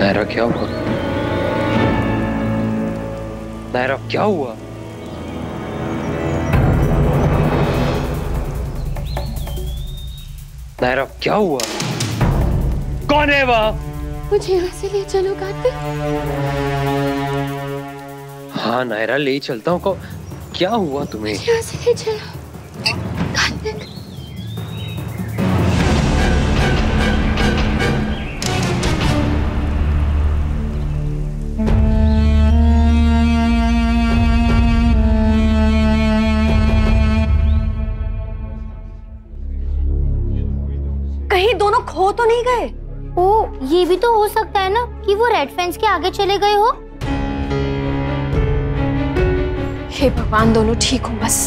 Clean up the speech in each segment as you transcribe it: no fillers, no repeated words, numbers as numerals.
नायरा क्या हुआ? नायरा क्या हुआ? नायरा क्या हुआ? कौन है वह? मुझे यहाँ से ले चलो कार्तिक। हाँ नायरा ले चलता हूँ। क्या हुआ तुम्हें? यहाँ से ले चलो कार्तिक। कहीं दोनों खो तो नहीं गए? ओ, ये भी तो हो सकता है ना कि वो रेड फेंस के आगे चले गए हो। हे भगवान, दोनों ठीक हो बस।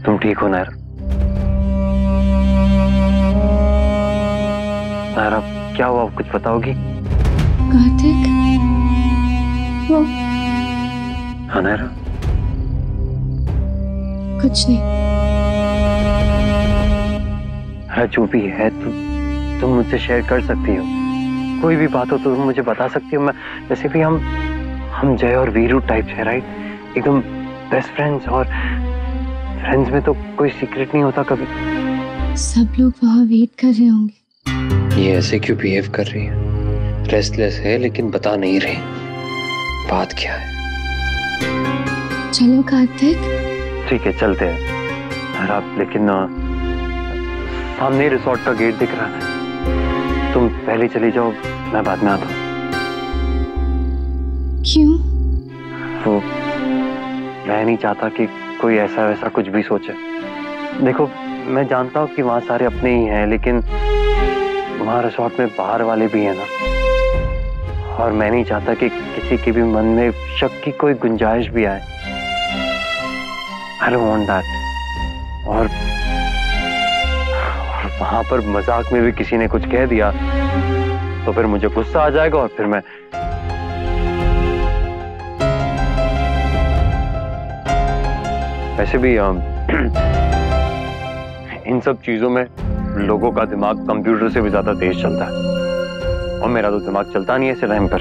तुम ठीक हो नायरा? नायरा क्या हुआ, कुछ बताओगी? कार्तिक वो हाँ नायरा? कुछ नहीं। हाँ जो भी है तुम मुझसे शेयर कर सकती हो। कोई भी बात हो तो तुम मुझे बता सकती हो। मैं जैसे भी हम जय और वीरू टाइप है, राइट? एकदम बेस्ट फ्रेंड्स, और फ्रेंड्स में तो कोई सीक्रेट नहीं होता कभी। सब लोग वहाँ वेट कर रहे होंगे। ये ऐसे क्यों बिहेव कर रही है? रेस्टलेस है लेकिन बता नहीं रही। बात क्या है? चलो कार्तिक। ठीक है चलते हैं आप, लेकिन सामने रिसोर्ट का गेट दिख रहा है। तुम पहले चली जाओ, मैं बाद में आता हूँ। क्यों? वो मैं नहीं चाहता कि कोई ऐसा वैसा कुछ भी सोचे। देखो मैं जानता हूँ कि वहाँ सारे अपने ही हैं, लेकिन वहाँ रिसोर्ट में बाहर वाले भी हैं ना, और मैं नहीं चाहता कि किसी के भी मन में शक की कोई गुंजाइश भी आए। I don't want that। और वहां पर मजाक में भी किसी ने कुछ कह दिया तो फिर मुझे गुस्सा आ जाएगा, और फिर मैं वैसे भी इन सब चीजों में लोगों का दिमाग कंप्यूटर से भी ज्यादा तेज चलता है, और मेरा तो दिमाग चलता नहीं है इस टाइम पर,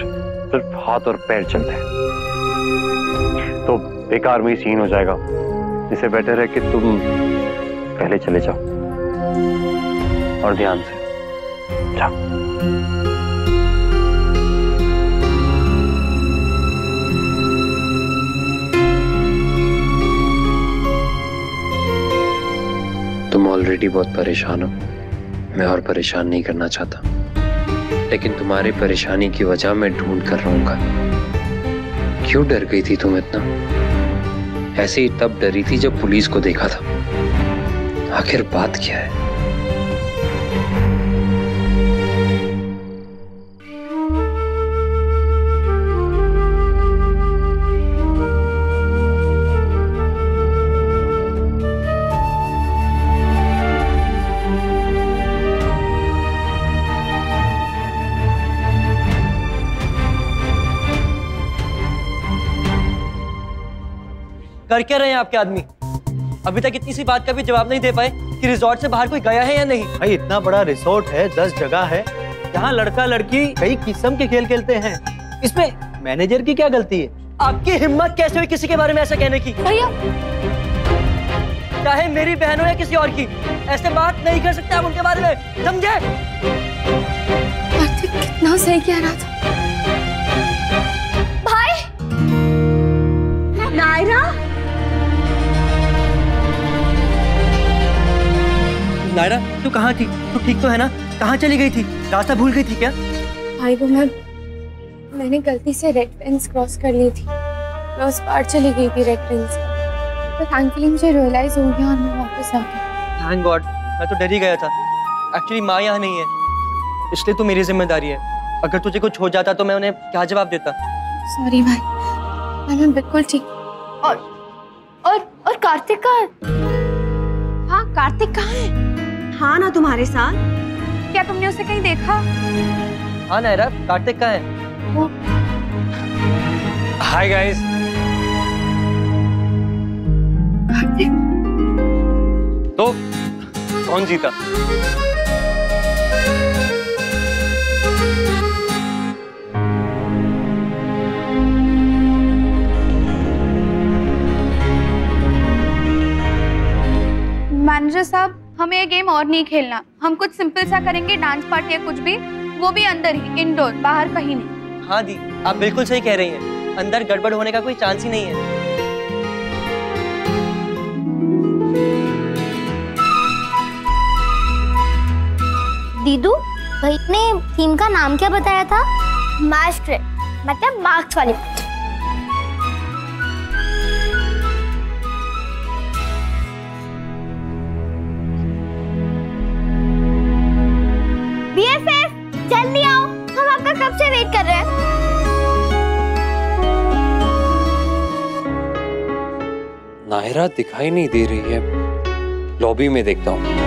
सिर्फ हाथ और पैर चलते हैं। तो बेकार में सीन हो जाएगा। इससे बेटर है कि तुम पहले चले जाओ, और ध्यान से जाओ। तुम ऑलरेडी बहुत परेशान हो, मैं और परेशान नहीं करना चाहता, लेकिन तुम्हारी परेशानी की वजह मैं ढूंढ कर रहूंगा। क्यों डर गई थी तुम इतना? ऐसे ही तब डरी थी जब पुलिस को देखा था। आखिर बात क्या है? कर क्या रहे हैं आपके आदमी? अभी तक इतनी सी बात का भी जवाब नहीं दे पाए कि रिजॉर्ट से बाहर कोई गया है या नहीं। भाई इतना बड़ा रिसोर्ट है, 10 जगह है, यहाँ लड़का लड़की कई किस्म के खेल खेलते हैं, इसमें मैनेजर की क्या गलती है? आपकी हिम्मत कैसे हुई किसी के बारे में ऐसा कहने की? भैया चाहे मेरी बहन हो या किसी और की, ऐसे बात नहीं कर सकते आप उनके बारे में, समझे? कार्तिक कितना सही कह रहा था। भाई नायरा, नायरा तू कहाँ थी? तू ठीक तो है ना? कहाँ चली गई थी? रास्ता भूल गई थी क्या? भाई वो मैंने गलती से रेड फेंस क्रॉस कर ली थी। मैं उस पार चली गई थी रेड फेंस, तो थैंकफुली मुझे रियलाइज हो गया और मैं वापस आ गई। थैंक गॉड, मैं तो डर ही गया था। एक्चुअली माँ यहाँ नहीं है, इसलिए तो मेरी जिम्मेदारी है। अगर तुझे कुछ हो जाता तो मैं उन्हें क्या जवाब देता? सॉरी भाई, मैं बिल्कुल ठीक। और कार्तिक कहाँ? हाँ कार्तिक कहाँ है? हाँ ना तुम्हारे साथ। क्या तुमने उसे कहीं देखा? हाँ नायरा, कार्तिक कहाँ है? वो हाय गाइस। कार्तिक कौन जीता? मैनेजर साहब, हमें ये गेम और नहीं खेलना। हम कुछ सिंपल सा करेंगे, डांस पार्टी या कुछ भी, वो भी अंदर ही, इंडोर, बाहर कहीं नहीं। हाँ दी, आप बिल्कुल सही कह रही हैं। अंदर गड़बड़ होने का कोई चांस ही नहीं है। दीदू, भाई ने थीम का नाम क्या बताया था? मास्टर, मतलब मार्क्स वाली। BFF, जल्दी आओ, हम आपका कब से वेट कर रहे हैं। नायरा दिखाई नहीं दे रही है, लॉबी में देखता हूँ।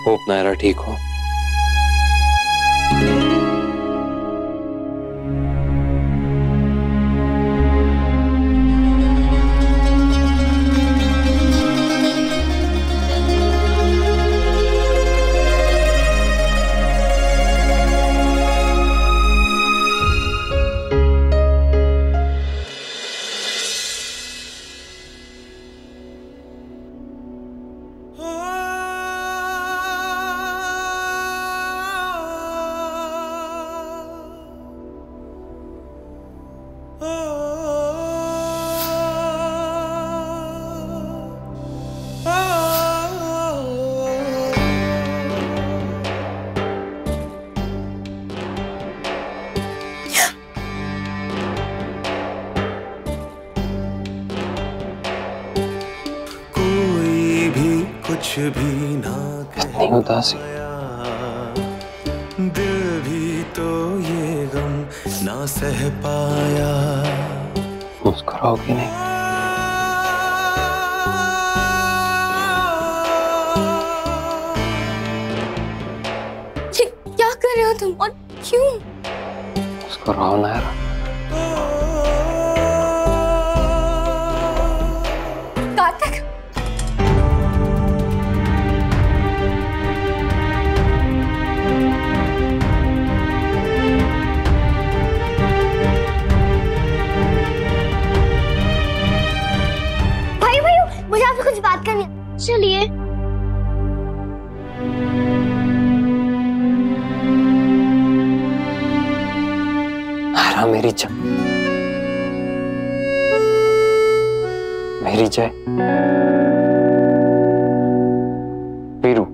होप नायरा ठीक हो। कुछ भी ना इतनी उदासी, दिल भी तो ये गम ना सह पाया। मुस्कुराओगी नहीं? क्या कर रहे हो तुम और क्यों? मुस्कुराओ नायरा। कार्तिक, मुझे आपसे कुछ बात करनी है। चलिए। नायरा मेरी जय, मेरी जय। वीरू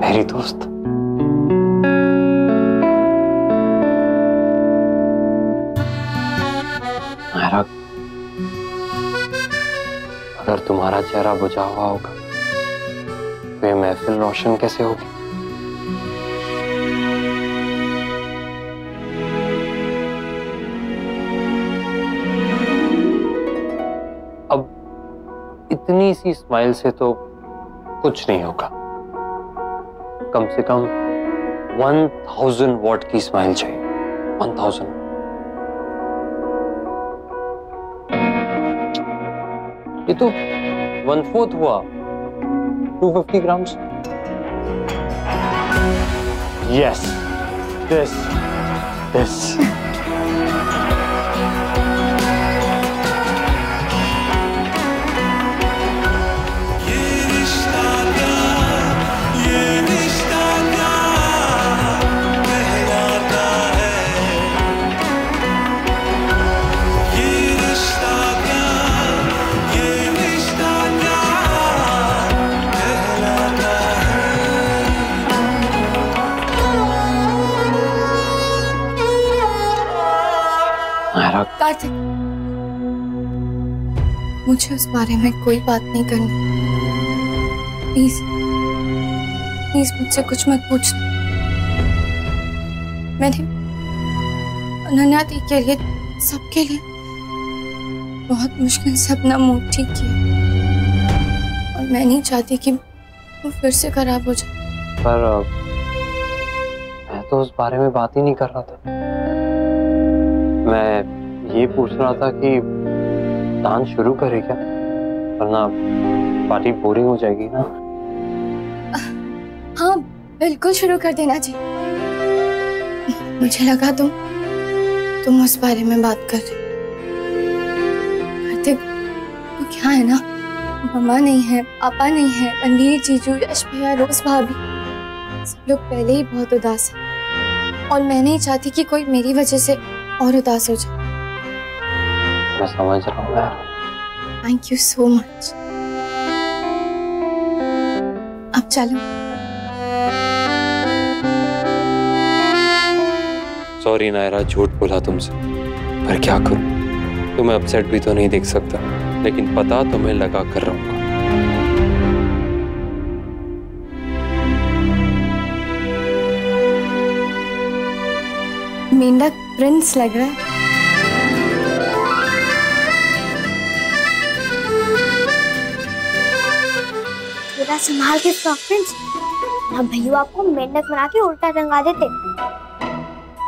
मेरी दोस्त। नायरा, अगर तुम्हारा चेहरा बुझा हुआ होगा तो ये महफिल रोशन कैसे होगी? अब इतनी सी स्माइल से तो कुछ नहीं होगा। कम से कम 1000 वॉट की स्माइल चाहिए। 1000। ये तो 1/4 हुआ। 250 ग्राम्स। यस, दिस कार्तिक, मुझे उस बारे में कोई बात नहीं करनी। प्लीज प्लीज मुझसे कुछ मत पूछना। मैंने अनन्या दी के लिए, सबके लिए बहुत मुश्किल से अपना मूड ठीक किया और मैं नहीं चाहती कि वो फिर से खराब हो जाए। पर मैं तो उस बारे में बात ही नहीं कर रहा था। मैं ये पूछ रहा था कि डांस शुरू करे क्या, वरना पार्टी बोरिंग हो जाएगी ना। हाँ बिल्कुल शुरू कर देना जी। मुझे लगा तुम उस बारे में बात कर रहे। कार्तिक तो क्या है ना, मम्मा नहीं है, पापा नहीं है, रणवीर, जीजू, यश भैया, रोज भाभी, सब लोग पहले ही बहुत उदास है और मैं नहीं चाहती कि कोई मेरी वजह से और उदास हो जाए। मैं समझ रहा हूँ यार। Thank you so much. अब चलो। सॉरी नायरा, झूठ बोला तुमसे, पर क्या करूं, तुम्हें अपसेट भी तो नहीं देख सकता, लेकिन पता तुम्हें लगा कर रहूंगा। मेंढक प्रिंस लग रहा है। थोड़ा संभाल के फ्रॉक प्रिंस, ना भैया आपको मेंढक बना के उल्टा रंगा देते।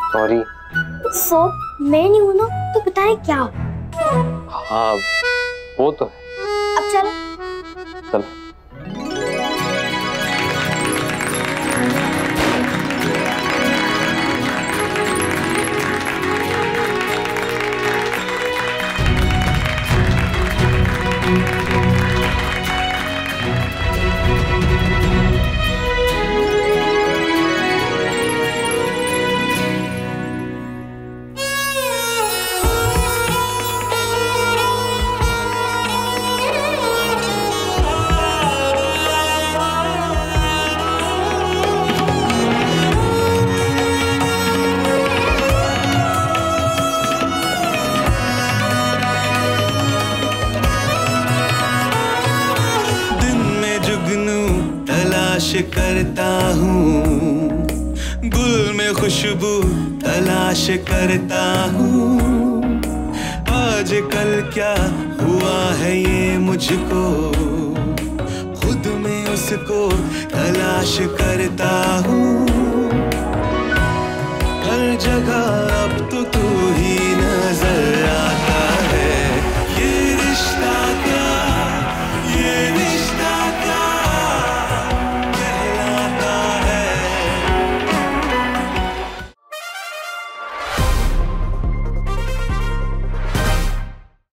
सॉरी। सो मैं नहीं हूं ना तो पता नहीं क्या हो। हाँ वो तो है। अब चलो। चलो। करता हूँ गुल में खुशबू तलाश करता हूँ, आजकल क्या हुआ है ये मुझको, खुद में उसको तलाश करता हूँ, हर जगह अब तो तू